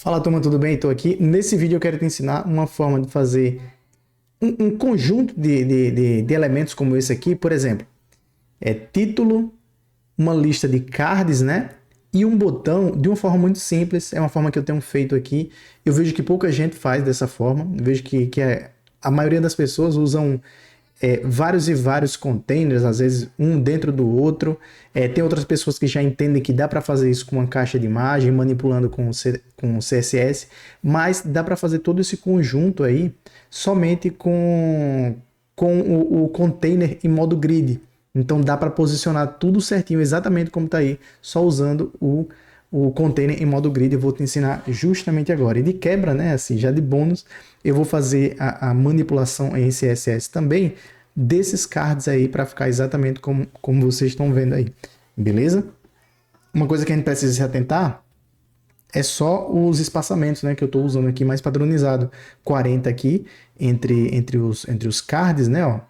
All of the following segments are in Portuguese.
Fala, turma, tudo bem? Estou aqui. Nesse vídeo eu quero te ensinar uma forma de fazer um conjunto de elementos como esse aqui. Por exemplo, título, uma lista de cards, né? E um botão de uma forma muito simples. É uma forma que eu tenho feito aqui. Eu vejo que pouca gente faz dessa forma. Eu vejo que a maioria das pessoas usam vários e vários containers, às vezes um dentro do outro. Tem outras pessoas que já entendem que dá para fazer isso com uma caixa de imagem, manipulando com CSS, mas dá para fazer todo esse conjunto aí somente com o container em modo grid. Então dá para posicionar tudo certinho, exatamente como está aí, só usando o container em modo grid. Eu vou te ensinar justamente agora. E de quebra, né, assim, já de bônus, eu vou fazer a manipulação em CSS também desses cards aí para ficar exatamente como vocês estão vendo aí. Beleza? Uma coisa que a gente precisa se atentar é só os espaçamentos, né, que eu estou usando aqui mais padronizado. 40 aqui entre os cards, né, ó.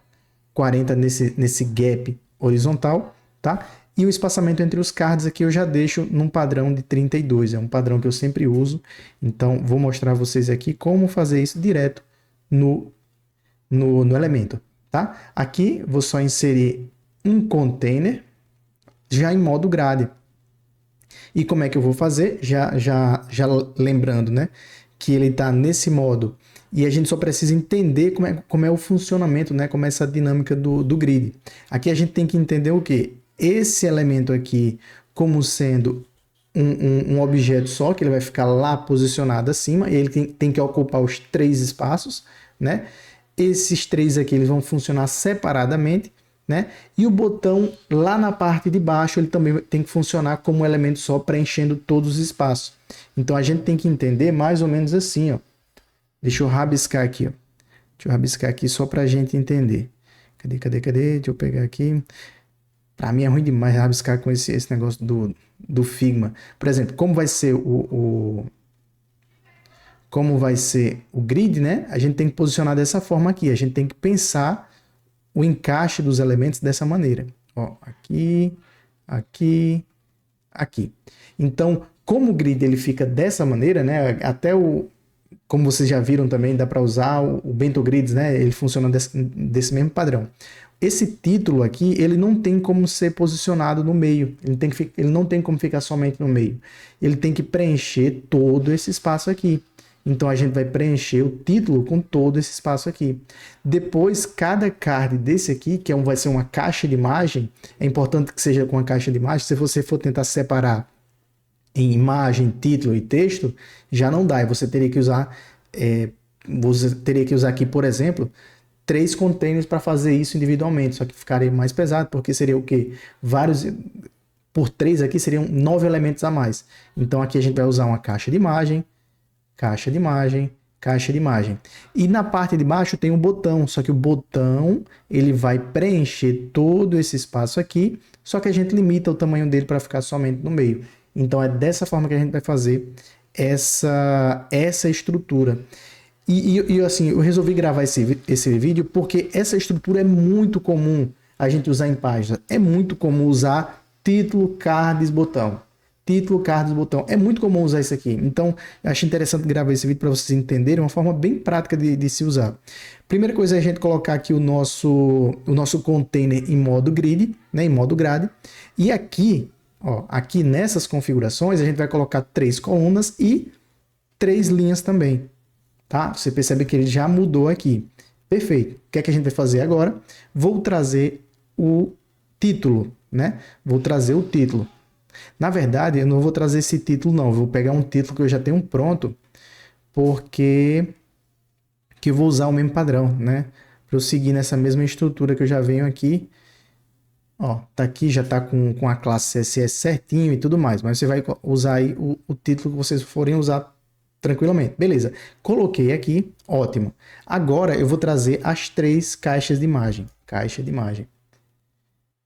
40 nesse gap horizontal, tá? E o espaçamento entre os cards aqui eu já deixo num padrão de 32, é um padrão que eu sempre uso. Então, vou mostrar a vocês aqui como fazer isso direto no elemento, tá? Aqui, vou só inserir um container já em modo grade. E como é que eu vou fazer? Já lembrando, né? Que ele está nesse modo e a gente só precisa entender como é o funcionamento, né? Como é essa dinâmica do grid. Aqui a gente tem que entender o quê? Esse elemento aqui como sendo um objeto só, que ele vai ficar lá posicionado acima, e ele tem que ocupar os 3 espaços, né? Esses 3 aqui eles vão funcionar separadamente, né? E o botão lá na parte de baixo ele também tem que funcionar como um elemento só, preenchendo todos os espaços. Então a gente tem que entender mais ou menos assim, ó. Deixa eu rabiscar aqui, ó. Deixa eu rabiscar aqui só para a gente entender. Cadê? Deixa eu pegar aqui. Para mim é ruim demais rabiscar com esse negócio do Figma. Por exemplo, como vai ser o grid, né? A gente tem que posicionar dessa forma aqui. A gente tem que pensar o encaixe dos elementos dessa maneira. Ó, aqui, aqui, aqui. Então, como o grid ele fica dessa maneira, né? Como vocês já viram também, dá para usar o Bento Grids, né? Ele funciona desse mesmo padrão. Esse título aqui, ele não tem como ser posicionado no meio. Ele não tem como ficar somente no meio. Ele tem que preencher todo esse espaço aqui. Então a gente vai preencher o título com todo esse espaço aqui. Depois, cada card desse aqui, que vai ser uma caixa de imagem, é importante que seja com uma caixa de imagem. Se você for tentar separar em imagem, título e texto, já não dá. E você teria que usar aqui, por exemplo, 3 containers para fazer isso individualmente, só que ficaria mais pesado, porque seria o quê? Por 3 aqui seriam 9 elementos a mais. Então aqui a gente vai usar uma caixa de imagem, caixa de imagem, caixa de imagem. E na parte de baixo tem um botão, só que o botão ele vai preencher todo esse espaço aqui, só que a gente limita o tamanho dele para ficar somente no meio. Então é dessa forma que a gente vai fazer essa estrutura. E assim, eu resolvi gravar esse vídeo porque essa estrutura é muito comum a gente usar em página. É muito comum usar título, cards, botão. Título, cards, botão. É muito comum usar isso aqui. Então, eu acho interessante gravar esse vídeo para vocês entenderem uma forma bem prática de se usar. Primeira coisa é a gente colocar aqui o nosso container em modo grid, né, em modo grade. E aqui, ó, aqui nessas configurações, a gente vai colocar 3 colunas e 3 linhas também. Tá? Você percebe que ele já mudou aqui. Perfeito. O que é que a gente vai fazer agora? Vou trazer o título, né? Vou trazer o título. Na verdade, eu não vou trazer esse título, não. Eu vou pegar um título que eu já tenho pronto, porque eu vou usar o mesmo padrão, né? Para eu seguir nessa mesma estrutura que eu já venho aqui. Ó, tá aqui, já tá com a classe CSS certinho e tudo mais. Mas você vai usar aí o título que vocês forem usar tranquilamente. Beleza. Coloquei aqui. Ótimo. Agora eu vou trazer as 3 caixas de imagem. Caixa de imagem.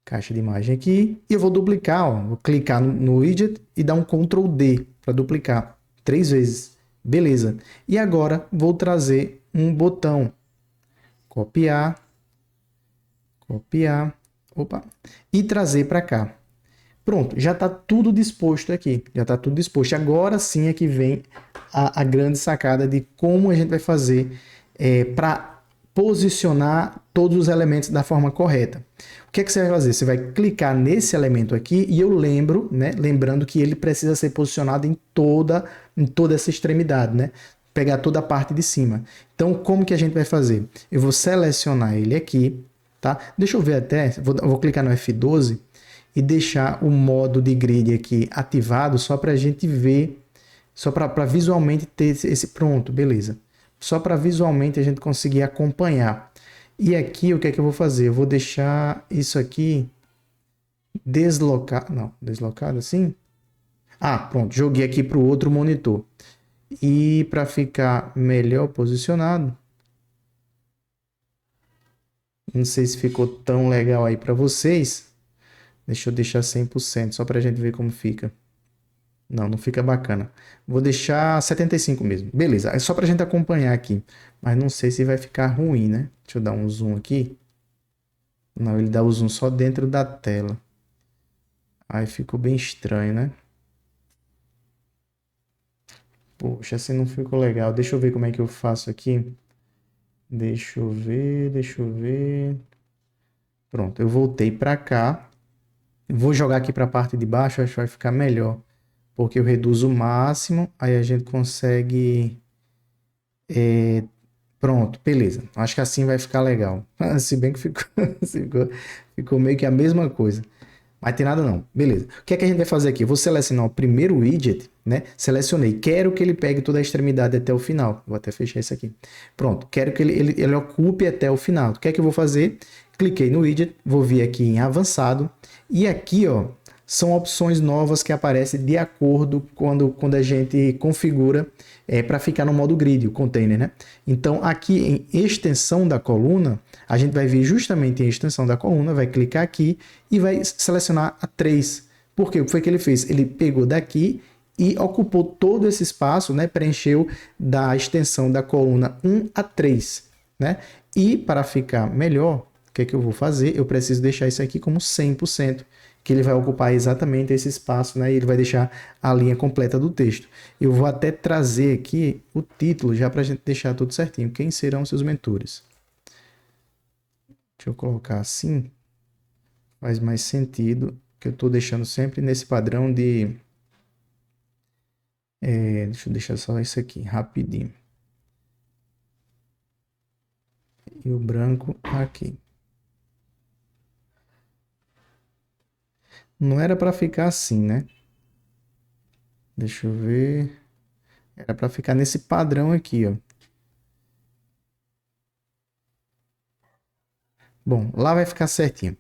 Caixa de imagem aqui. E eu vou duplicar. Ó. Vou clicar no widget e dar um Ctrl D para duplicar 3 vezes. Beleza. E agora vou trazer um botão. Copiar. Copiar. Opa. E trazer para cá. Pronto, já está tudo disposto aqui. Já está tudo disposto. Agora sim é que vem a grande sacada de como a gente vai fazer para posicionar todos os elementos da forma correta. O que é que você vai fazer? Você vai clicar nesse elemento aqui e eu lembro, né, lembrando que ele precisa ser posicionado em toda essa extremidade, né? Pegar toda a parte de cima. Então, como que a gente vai fazer? Eu vou selecionar ele aqui, tá? Deixa eu ver até, vou clicar no F12 e deixar o modo de grid aqui ativado só para a gente ver, só para visualmente ter esse pronto, beleza. Só para visualmente a gente conseguir acompanhar. E aqui o que é que eu vou fazer? Eu vou deixar isso aqui deslocado, não, deslocado assim? Ah, pronto, joguei aqui para o outro monitor. E para ficar melhor posicionado, não sei se ficou tão legal aí para vocês. Deixa eu deixar 100%, só para a gente ver como fica. Não, não fica bacana. Vou deixar 75 mesmo. Beleza, é só para a gente acompanhar aqui. Mas não sei se vai ficar ruim, né? Deixa eu dar um zoom aqui. Não, ele dá o zoom só dentro da tela. Aí ficou bem estranho, né? Poxa, assim não ficou legal. Deixa eu ver como é que eu faço aqui. Deixa eu ver. Pronto, eu voltei para cá. Vou jogar aqui para a parte de baixo, acho que vai ficar melhor. Porque eu reduzo o máximo, aí a gente consegue... Pronto, beleza. Acho que assim vai ficar legal. Se bem que ficou meio que a mesma coisa. Mas tem nada não. Beleza. O que é que a gente vai fazer aqui? Eu vou selecionar o primeiro widget, né? Selecionei. Quero que ele pegue toda a extremidade até o final. Vou até fechar isso aqui. Pronto. Quero que ele ocupe até o final. O que é que eu vou fazer? Cliquei no widget. Vou vir aqui em avançado. E aqui, ó, são opções novas que aparecem de acordo quando a gente configura para ficar no modo grid, o container, né? Então, aqui em extensão da coluna, a gente vai vir justamente em extensão da coluna, vai clicar aqui e vai selecionar a 3. Por quê? O que foi que ele fez? Ele pegou daqui e ocupou todo esse espaço, né? Preencheu da extensão da coluna 1 a 3, né? E para ficar melhor, o que é que eu vou fazer? Eu preciso deixar isso aqui como 100%. Que ele vai ocupar exatamente esse espaço, né? E ele vai deixar a linha completa do texto. Eu vou até trazer aqui o título, já para a gente deixar tudo certinho. Quem serão seus mentores? Deixa eu colocar assim. Faz mais sentido, que eu estou deixando sempre nesse padrão de... deixa eu deixar só isso aqui, rapidinho. E o branco aqui. Não era para ficar assim, né? Deixa eu ver. Era para ficar nesse padrão aqui, ó. Bom, lá vai ficar certinho.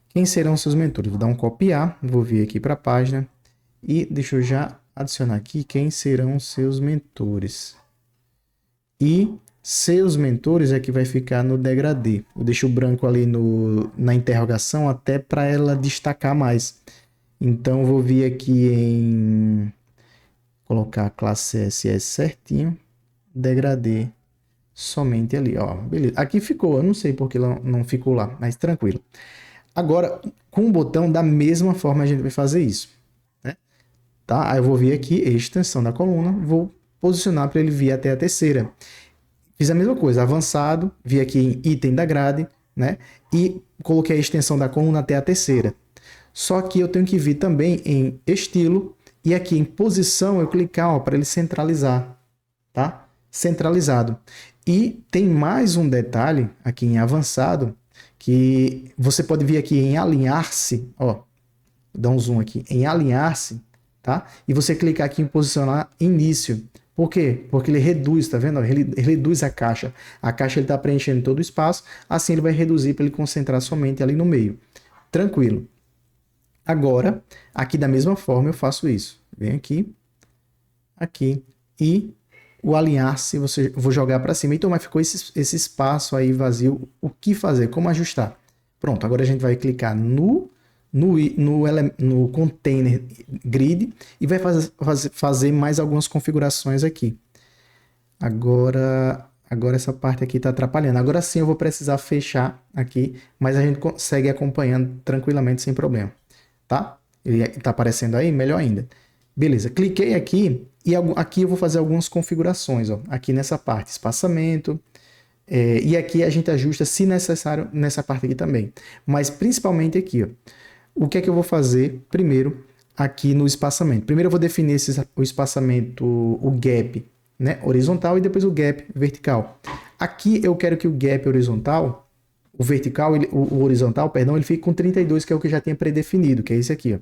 Quem serão seus mentores? Vou dar um copiar, vou vir aqui para a página e deixa eu já adicionar aqui quem serão seus mentores. E seus mentores é que vai ficar no degradê. Eu deixo o branco ali na interrogação até para ela destacar mais. Então, eu vou vir aqui em... colocar a classe CSS certinho. Degradê somente ali, ó. Beleza. Aqui ficou, eu não sei porque não ficou lá, mas tranquilo. Agora, com o botão, da mesma forma a gente vai fazer isso, né? Tá? Aí eu vou vir aqui, extensão da coluna, vou posicionar para ele vir até a terceira. Fiz a mesma coisa, avançado, vi aqui em item da grade, né? E coloquei a extensão da coluna até a terceira. Só que eu tenho que vir também em estilo e aqui em posição eu clicar para ele centralizar, tá? Centralizado. E tem mais um detalhe aqui em avançado que você pode vir aqui em alinhar-se, ó, dá um zoom aqui, em alinhar-se, tá? E você clicar aqui em posicionar início. Por quê? Porque ele reduz, tá vendo? Ele reduz a caixa. A caixa ele está preenchendo todo o espaço, assim ele vai reduzir para ele concentrar somente ali no meio. Tranquilo. Agora, aqui da mesma forma eu faço isso. Vem aqui, aqui e o alinhar-se, vou jogar para cima. Então, mas ficou esse espaço aí vazio. O que fazer? Como ajustar? Pronto, agora a gente vai clicar no container grid e vai fazer mais algumas configurações aqui. Agora essa parte aqui está atrapalhando. Agora sim eu vou precisar fechar aqui, mas a gente consegue acompanhando tranquilamente sem problema. Tá? Ele está aparecendo aí? Melhor ainda. Beleza, cliquei aqui E aqui eu vou fazer algumas configurações, ó. Aqui nessa parte, espaçamento, e aqui a gente ajusta, se necessário, nessa parte aqui também. Mas principalmente aqui, ó. O que é que eu vou fazer primeiro aqui no espaçamento? Primeiro eu vou definir o espaçamento, o gap, né, horizontal, e depois o gap vertical. Aqui eu quero que o gap horizontal, o vertical, o horizontal, perdão, ele fique com 32, que é o que eu já tinha predefinido, que é esse aqui, ó.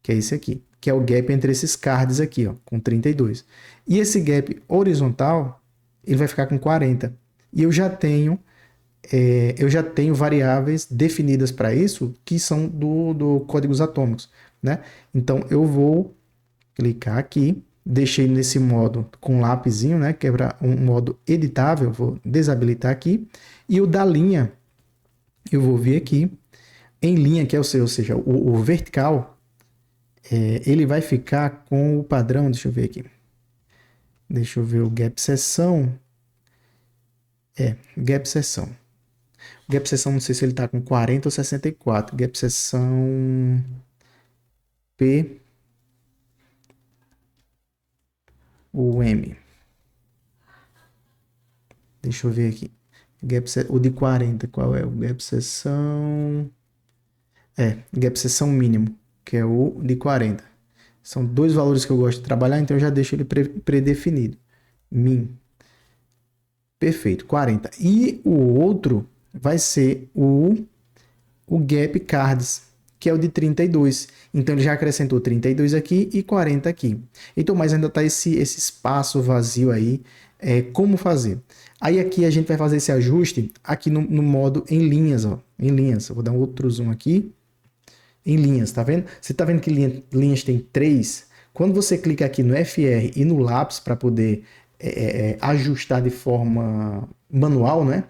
Que é esse aqui, que é o gap entre esses cards aqui, ó, com 32. E esse gap horizontal, ele vai ficar com 40. E eu já tenho variáveis definidas para isso que são do códigos atômicos, né? Então eu vou clicar aqui, deixei nesse modo com lápisinho, né? Que é um modo editável, vou desabilitar aqui. E o da linha, eu vou vir aqui em linha, que é ou seja, o vertical, ele vai ficar com o padrão, deixa eu ver aqui. Deixa eu ver o gap seção. Gap seção. Gap seção, não sei se ele está com 40 ou 64. Gap seção P. O M. Deixa eu ver aqui. O de 40, qual é? O gap seção. Gap seção mínimo, que é o de 40. São dois valores que eu gosto de trabalhar, então eu já deixo ele predefinido. Min. Perfeito, 40. E o outro vai ser o gap cards, que é o de 32. Então ele já acrescentou 32 aqui e 40 aqui. Então, mas ainda está esse espaço vazio aí. Como fazer? Aí aqui a gente vai fazer esse ajuste aqui no modo em linhas, ó. Em linhas. Eu vou dar um outro zoom aqui. Em linhas, tá vendo? Você tá vendo que linhas tem 3? Quando você clica aqui no FR e no lápis para poder ajustar de forma manual, né?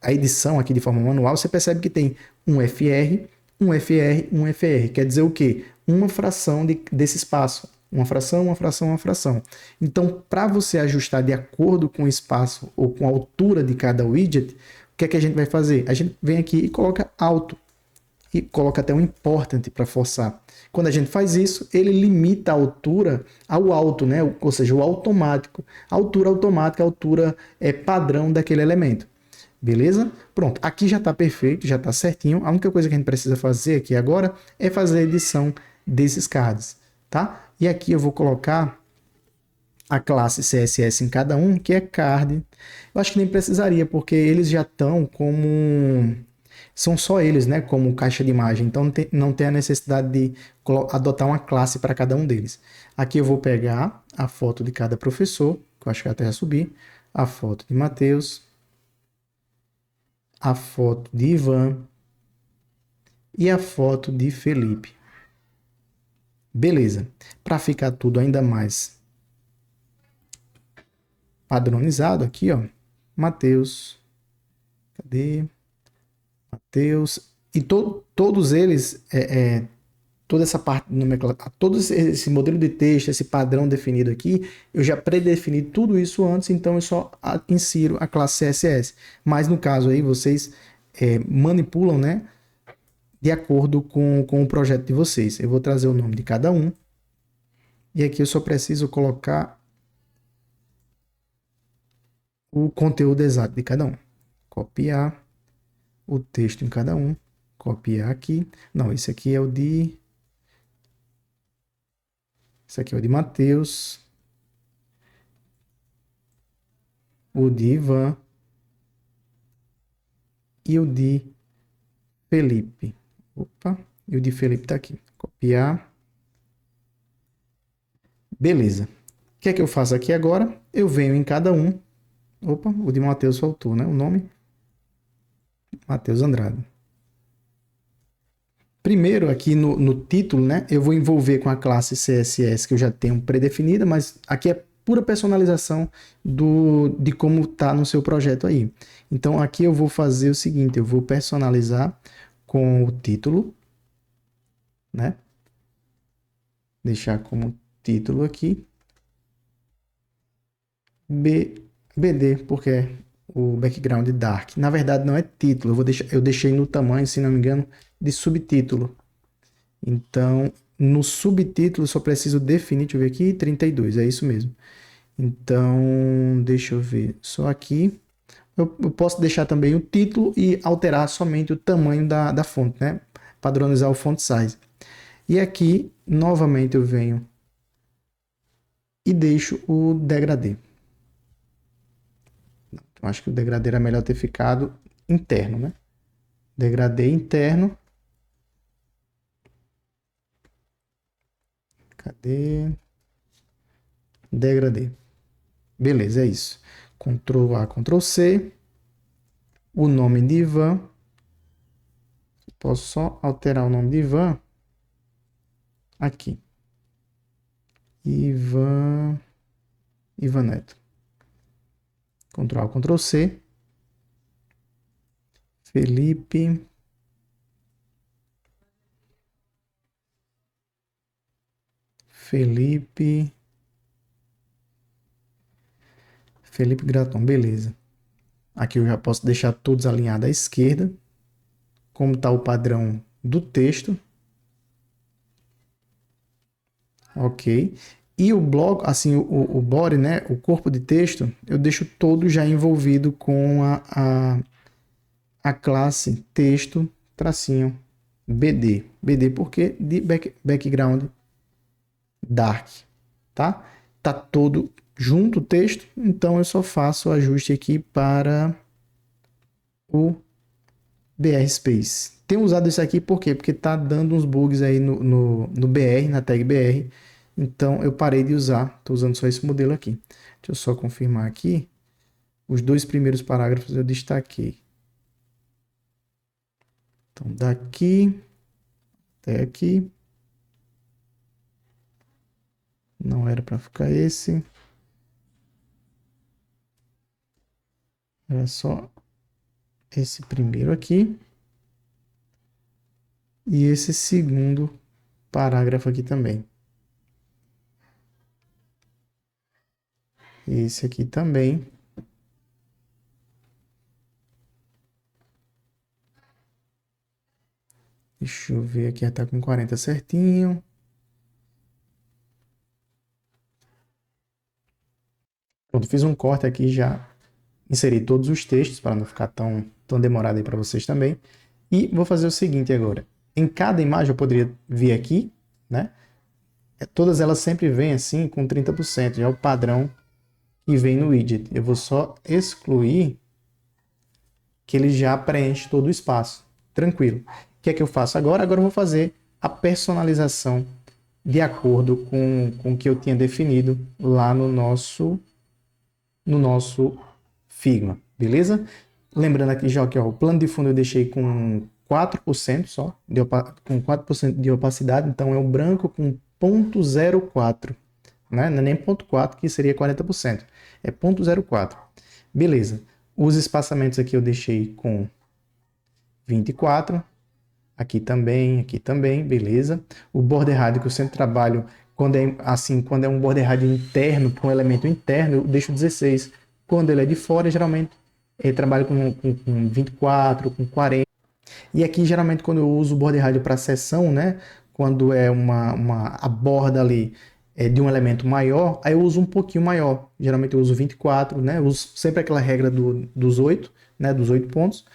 A edição aqui de forma manual, você percebe que tem um FR, um FR, um FR. Quer dizer o quê? Uma fração desse espaço. Uma fração, uma fração, uma fração. Então, para você ajustar de acordo com o espaço ou com a altura de cada widget, o que é que a gente vai fazer? A gente vem aqui e coloca alto. E coloca até um important para forçar. Quando a gente faz isso, ele limita a altura ao alto, né? Ou seja, o automático. A altura automática, a altura padrão daquele elemento. Beleza? Pronto, aqui já está perfeito, já está certinho. A única coisa que a gente precisa fazer aqui agora é fazer a edição desses cards, tá? E aqui eu vou colocar a classe CSS em cada um, que é card. Eu acho que nem precisaria, porque eles já estão como... São só eles, né, como caixa de imagem. Então não tem a necessidade de adotar uma classe para cada um deles. Aqui eu vou pegar a foto de cada professor, que eu acho que até já subi, a foto de Matheus, a foto de Ivan e a foto de Felipe. Beleza. Para ficar tudo ainda mais padronizado aqui, ó, Matheus, cadê? Matheus, e todos eles, toda essa parte de nomenclatura, todo esse modelo de texto, esse padrão definido aqui, eu já predefini tudo isso antes, então eu só insiro a classe CSS. Mas no caso aí, vocês manipulam, né, de acordo com o projeto de vocês. Eu vou trazer o nome de cada um, e aqui eu só preciso colocar o conteúdo exato de cada um. Copiar o texto em cada um, copiar aqui. Não, esse aqui é o de... Esse aqui é o de Matheus, o de Ivan e o de Felipe. Opa, e o de Felipe tá aqui. Copiar. Beleza. O que é que eu faço aqui agora? Eu venho em cada um. Opa, o de Matheus faltou, né? O nome? Matheus Andrade. Primeiro, aqui no título, né? Eu vou envolver com a classe CSS que eu já tenho predefinida, mas aqui é pura personalização de como está no seu projeto aí. Então, aqui eu vou fazer o seguinte, eu vou personalizar com o título, né? Deixar como título aqui. BD, porque é o background dark. Na verdade, não é título, eu deixei no tamanho, se não me engano, de subtítulo. Então, no subtítulo só preciso definir, deixa eu ver aqui, 32, é isso mesmo. Então, deixa eu ver, só aqui. Eu posso deixar também o título e alterar somente o tamanho da fonte, né? Padronizar o font size. E aqui, novamente, eu venho e deixo o degradê. Eu acho que o degradê era melhor ter ficado interno, né? Degradê interno. Cadê? Degradê. Beleza, é isso. Ctrl A, Ctrl C. O nome de Ivan. Posso só alterar o nome de Ivan aqui. Ivan Neto. Ctrl A, Ctrl C. Felipe Graton, beleza. Aqui eu já posso deixar todos alinhados à esquerda, como está o padrão do texto. Ok. E o bloco, assim, o body, né, o corpo de texto, eu deixo todo já envolvido com a classe texto tracinho BD. BD porque de background dark, tá? Tá todo junto o texto, então eu só faço o ajuste aqui para o BR Space. Tenho usado isso aqui por quê? Porque tá dando uns bugs aí no BR, na tag BR, então eu parei de usar, tô usando só esse modelo aqui. Deixa eu só confirmar aqui, os dois primeiros parágrafos eu destaquei. Então daqui até aqui, não era para ficar esse, era só esse primeiro aqui e esse segundo parágrafo aqui também. Esse aqui também. Deixa eu ver aqui, tá com 40 certinho. Pronto, fiz um corte aqui já. Inseri todos os textos para não ficar tão demorado aí para vocês também. E vou fazer o seguinte agora. Em cada imagem eu poderia vir aqui, né? Todas elas sempre vêm assim com 30%, já é o padrão que vem no widget. Eu vou só excluir que ele já preenche todo o espaço. Tranquilo. O que é que eu faço agora? Agora eu vou fazer a personalização de acordo com o que eu tinha definido lá no nosso Figma, beleza? Lembrando aqui já que ó, o plano de fundo eu deixei com 4% só, com 4% de opacidade, então é o branco com 0.04, né? Não é nem 0.4 que seria 40%, é 0.04. Beleza. Os espaçamentos aqui eu deixei com 24, aqui também, beleza. O border radius que eu sempre trabalho quando é um border radius interno para um elemento interno, eu deixo 16. Quando ele é de fora, geralmente eu trabalho com 24, com 40. E aqui, geralmente, quando eu uso o border radius para seção, né? Quando é a borda ali de um elemento maior, aí eu uso um pouquinho maior. Geralmente eu uso 24, né? Eu uso sempre aquela regra dos 8, né? Dos 8 pontos,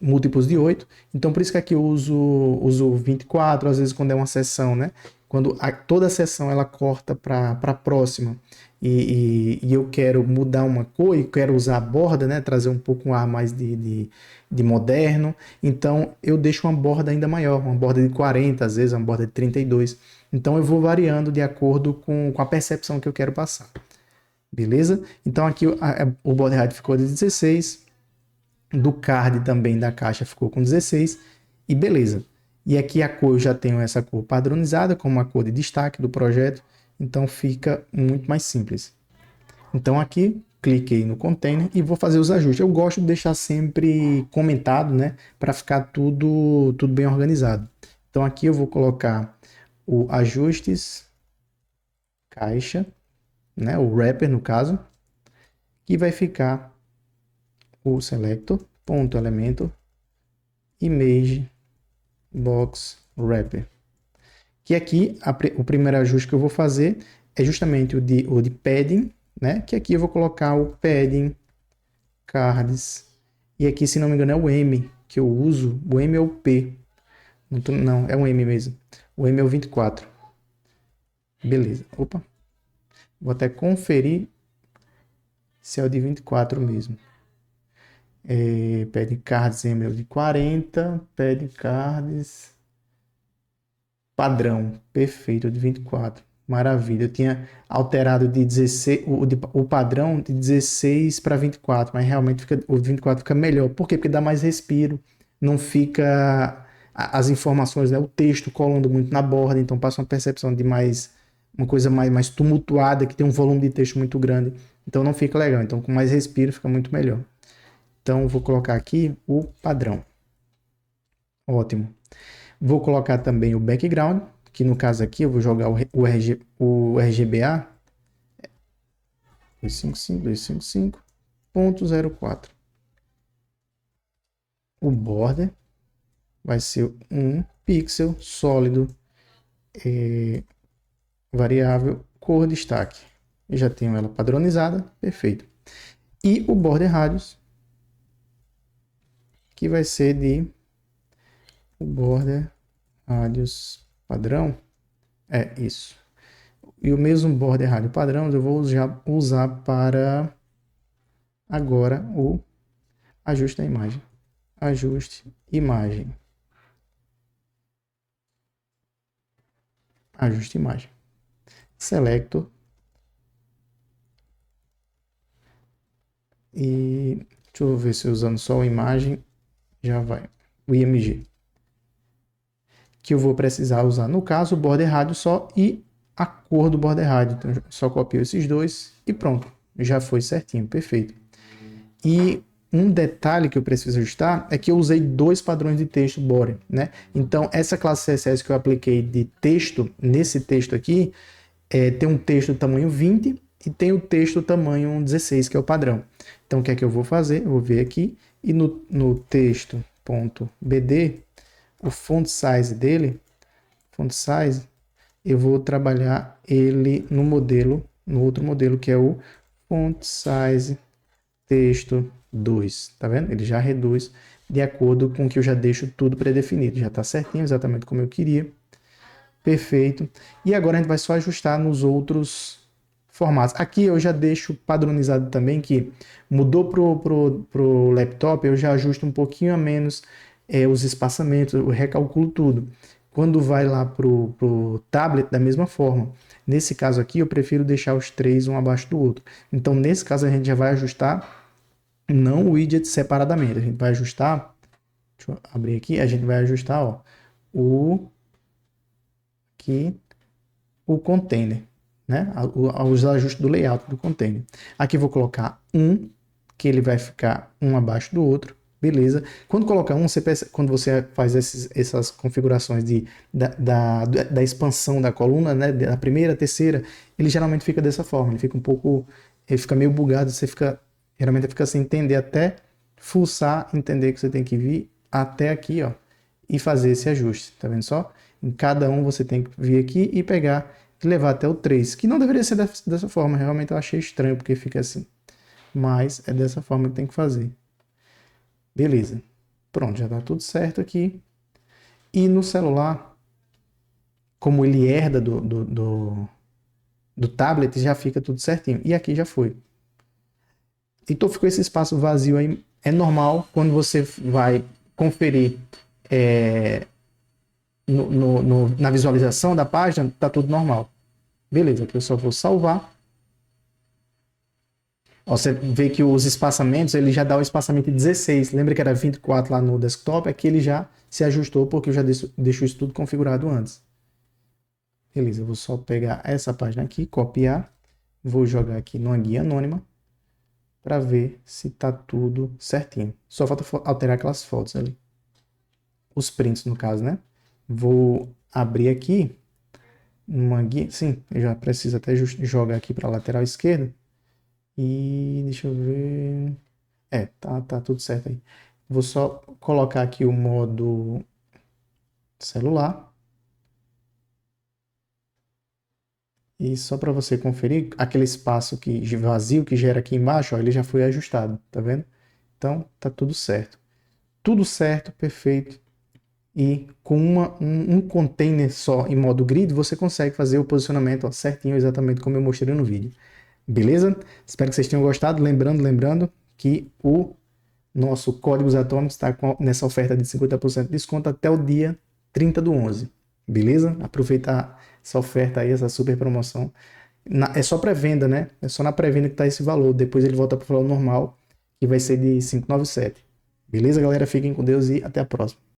múltiplos de 8. Então, por isso que aqui eu uso 24, às vezes quando é uma seção, né? Quando toda a seção ela corta para a próxima e eu quero mudar uma cor e quero usar a borda, né? Trazer um pouco um ar mais de moderno. Então, eu deixo uma borda ainda maior, uma borda de 40, às vezes uma borda de 32. Então, eu vou variando de acordo com a percepção que eu quero passar. Beleza? Então, aqui o border height ficou de 16, do card também da caixa ficou com 16 e beleza. E aqui a cor, eu já tenho essa cor padronizada como a cor de destaque do projeto, então fica muito mais simples. Então aqui, cliquei no container e vou fazer os ajustes. Eu gosto de deixar sempre comentado, né, para ficar tudo bem organizado. Então aqui eu vou colocar o ajustes caixa, né, o wrapper no caso, que vai ficar o selector ponto elemento image box wrapper, Que aqui, o primeiro ajuste que eu vou fazer é justamente o de padding, né? Que aqui eu vou colocar o padding cards. E aqui, se não me engano, é o M que eu uso. O M é o P. Não, é um M mesmo. O M é o 24. Beleza. Opa. Vou até conferir se é o de 24 mesmo. Padding cards M é o de 40. Padding cards padrão. Perfeito, o de 24. Maravilha. Eu tinha alterado de 16, o padrão de 16 para 24, mas realmente o 24 fica melhor. Por quê? Porque dá mais respiro, não fica as informações, né, o texto colando muito na borda, então passa uma percepção de uma coisa mais tumultuada, que tem um volume de texto muito grande. Então não fica legal. Então com mais respiro fica muito melhor. Então vou colocar aqui o padrão. Ótimo. Vou colocar também o background, que no caso aqui eu vou jogar o RGBA 255.04. O border vai ser um pixel sólido variável cor destaque. Eu já tenho ela padronizada, perfeito. E o border radius, que vai ser o border radius padrão, é isso. E o mesmo border radius padrão eu vou usar para agora o ajuste da imagem. Ajuste imagem. Ajuste imagem. Selector. E deixa eu ver se usando só a imagem já vai. O IMG. Que eu vou precisar usar, no caso, o border radius só e a cor do border radius. Então, só copio esses dois e pronto. Já foi certinho, perfeito. E um detalhe que eu preciso ajustar é que eu usei dois padrões de texto border, né? Então, essa classe CSS que eu apliquei de texto, nesse texto aqui, tem um texto tamanho 20 e tem o texto tamanho 16, que é o padrão. Então, o que é que eu vou fazer? Eu vou vir aqui e no texto.bd, o font size dele, font size, eu vou trabalhar ele no outro modelo, que é o font size texto 2, tá vendo? Ele já reduz de acordo com que eu já deixo tudo pré-definido, já tá certinho, exatamente como eu queria. Perfeito. E agora a gente vai só ajustar nos outros formatos. Aqui eu já deixo padronizado também que mudou pro laptop, eu já ajusto um pouquinho a menos os espaçamentos, eu recalculo tudo. Quando vai lá pro tablet, da mesma forma. Nesse caso aqui, eu prefiro deixar os três um abaixo do outro. Então, nesse caso, a gente já vai ajustar não o widget separadamente. A gente vai ajustar, deixa eu abrir aqui, a gente vai ajustar, ó, o container, né? Os ajustes do layout do container. Aqui vou colocar que ele vai ficar um abaixo do outro, beleza? Quando coloca quando você faz essas configurações da expansão da coluna, né? Da primeira, terceira, ele geralmente fica dessa forma, ele fica meio bugado, geralmente fica sem entender até fuçar, entender que você tem que vir até aqui, ó, e fazer esse ajuste, tá vendo só? Em cada um você tem que vir aqui e pegar e levar até o 3, que não deveria ser dessa forma, realmente eu achei estranho porque fica assim. Mas é dessa forma que tem que fazer. Beleza. Pronto, já tá tudo certo aqui. E no celular, como ele herda do tablet, já fica tudo certinho. E aqui já foi. Então ficou esse espaço vazio aí. É normal quando você vai conferir na visualização da página, tá tudo normal. Beleza, aqui eu só vou salvar. Ó, você vê que os espaçamentos, ele já dá o espaçamento de 16. Lembra que era 24 lá no desktop? Aqui ele já se ajustou porque eu já deixo isso tudo configurado antes. Beleza, eu vou só pegar essa página aqui, copiar. Vou jogar aqui numa guia anônima para ver se tá tudo certinho. Só falta alterar aquelas fotos ali. Os prints, no caso, né? Vou abrir aqui uma guia. Sim, eu já preciso até jogar aqui para a lateral esquerda. E deixa eu ver. Tá tudo certo aí. Vou só colocar aqui o modo celular. E só para você conferir, aquele espaço que vazio que gera aqui embaixo, ó, ele já foi ajustado, tá vendo? Então, tá tudo certo. Tudo certo, perfeito. E com um container só em modo grid, você consegue fazer o posicionamento ó, certinho, exatamente como eu mostrei no vídeo. Beleza? Espero que vocês tenham gostado. Lembrando que o nosso Códigos Atômicos está nessa oferta de 50% de desconto até o dia 30/11. Beleza? Aproveitar essa oferta aí, essa super promoção. É só pré-venda, né? É só na pré-venda que está esse valor. Depois ele volta para o valor normal, que vai ser de 597. Beleza, galera? Fiquem com Deus e até a próxima.